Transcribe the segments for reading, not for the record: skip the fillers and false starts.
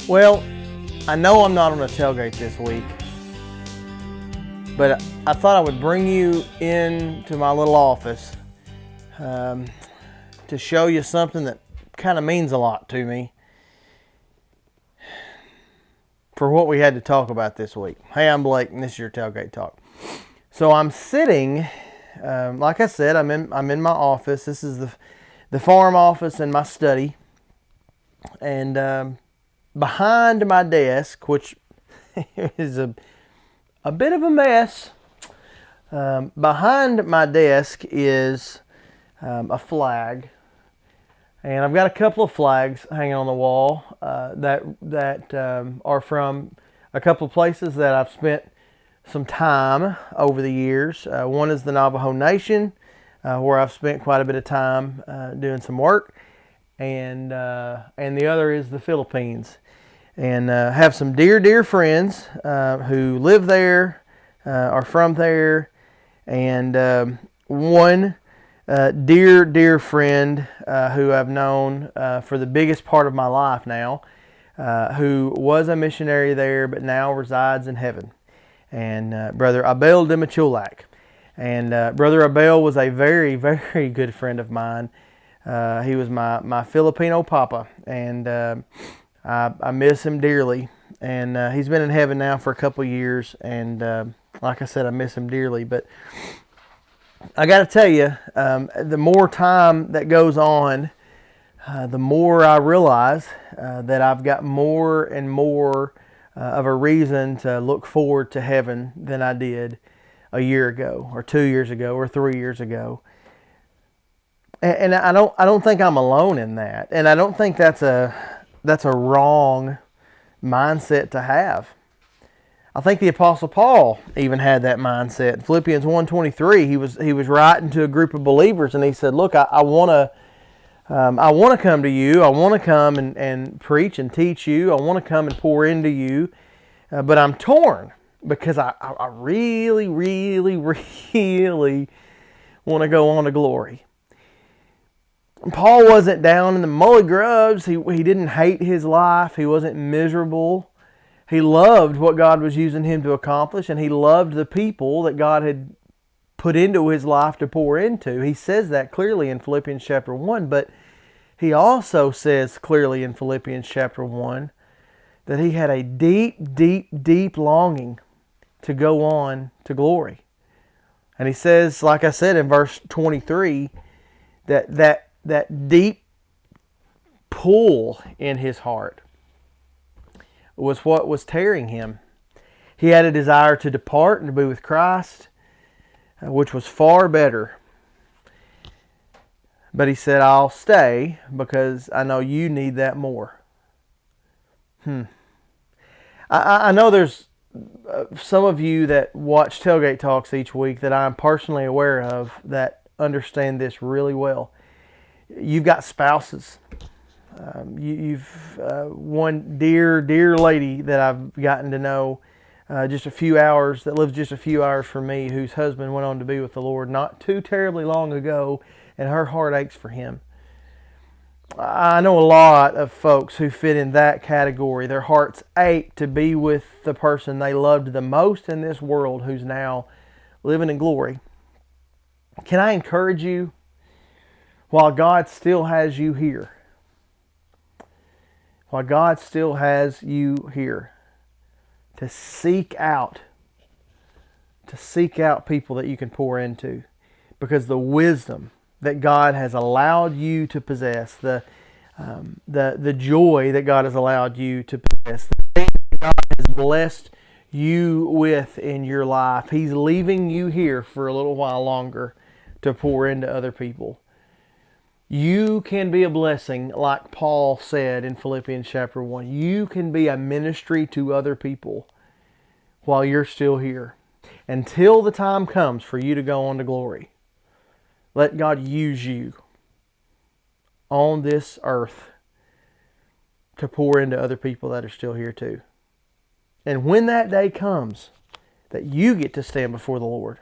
Well, I know I'm not on a tailgate this week, but I thought I would bring you into my little office to show you something that kind of means a lot to me for what we had to talk about this week. Hey, I'm Blake, and this is your Tailgate Talk. So I'm sitting, like I said, I'm in my office. This is the farm office and my study, and behind my desk, which is a bit of a mess. Behind my desk is a flag, and I've got a couple of flags hanging on the wall that are from a couple of places that I've spent some time over the years. One is the Navajo Nation, where I've spent quite a bit of time doing some work, and the other is the Philippines, and have some dear friends who live there, are from there, and one dear friend who I've known for the biggest part of my life now, who was a missionary there but now resides in heaven, and Brother Abel Dimachulak. And Brother Abel was a very good friend of mine. He was my Filipino papa, and I miss him dearly. And he's been in heaven now for a couple years, and like I said, I miss him dearly. But I got to tell you, the more time that goes on, the more I realize that I've got more and more of a reason to look forward to heaven than I did a year ago, or 2 years ago, or 3 years ago. And I don't think I'm alone in that, and I don't think that's a wrong mindset to have. I think the Apostle Paul even had that mindset. In Philippians 1:23, he was writing to a group of believers, and he said, "Look, I want to come to you. I want to come and preach and teach you. I want to come and pour into you, but I'm torn because I really want to go on to glory." Paul wasn't down in the mully grubs. He didn't hate his life. He wasn't miserable. He loved what God was using him to accomplish, and he loved the people that God had put into his life to pour into. He says that clearly in Philippians chapter 1, but he also says clearly in Philippians chapter 1 that he had a deep longing to go on to glory. And he says, like I said in verse 23, that deep pull in his heart was what was tearing him. He had a desire to depart and to be with Christ, which was far better. But he said, "I'll stay because I know you need that more." I know there's some of you that watch Tailgate Talks each week that I'm personally aware of that understand this really well. You've got spouses. You've one dear lady that I've gotten to know just a few hours, that lives just a few hours from me, whose husband went on to be with the Lord not too terribly long ago, and her heart aches for him. I know a lot of folks who fit in that category. Their hearts ache to be with the person they loved the most in this world, who's now living in glory. Can I encourage you, while God still has you here, to seek out people that you can pour into, because the wisdom that God has allowed you to possess, the joy that God has allowed you to possess, the things that God has blessed you with in your life, He's leaving you here for a little while longer to pour into other people. You can be a blessing, like Paul said in Philippians chapter 1. You can be a ministry to other people while you're still here, until the time comes for you to go on to glory. Let God use you on this earth to pour into other people that are still here too. And when that day comes that you get to stand before the Lord,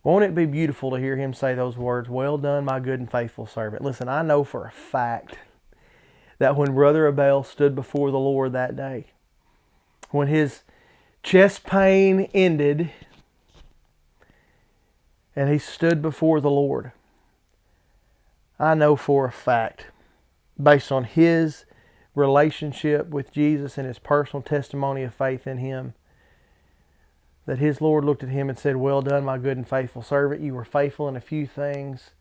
won't it be beautiful to hear Him say those words, "Well done, my good and faithful servant"? Listen, I know for a fact that when Brother Abel stood before the Lord that day, when his chest pain ended and he stood before the Lord, I know for a fact, based on his relationship with Jesus and his personal testimony of faith in him, that his Lord looked at him and said, "Well done, my good and faithful servant. You were faithful in a few things.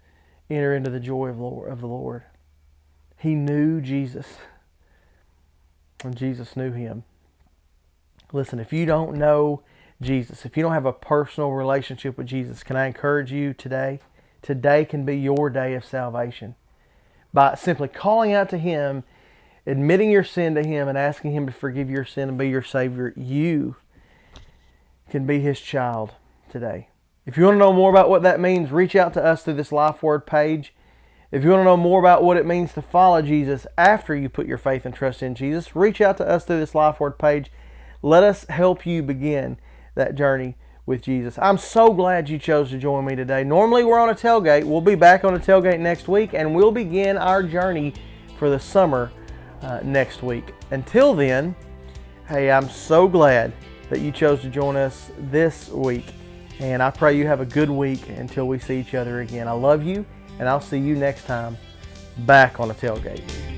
Enter into the joy of the Lord." He knew Jesus, and Jesus knew him. Listen, if you don't know Jesus, if you don't have a personal relationship with Jesus, can I encourage you today? Today can be your day of salvation. By simply calling out to him, admitting your sin to him, and asking him to forgive your sin and be your Savior, you can be his child today. If you want to know more about what that means, reach out to us through this Life Word page. If you want to know more about what it means to follow Jesus after you put your faith and trust in Jesus, reach out to us through this Life Word page. Let us help you begin that journey with Jesus. I'm so glad you chose to join me today. Normally we're on a tailgate. We'll be back on a tailgate next week, and we'll begin our journey for the summer next week. Until then, hey, I'm so glad that you chose to join us this week, and I pray you have a good week until we see each other again. I love you, and I'll see you next time back on a tailgate.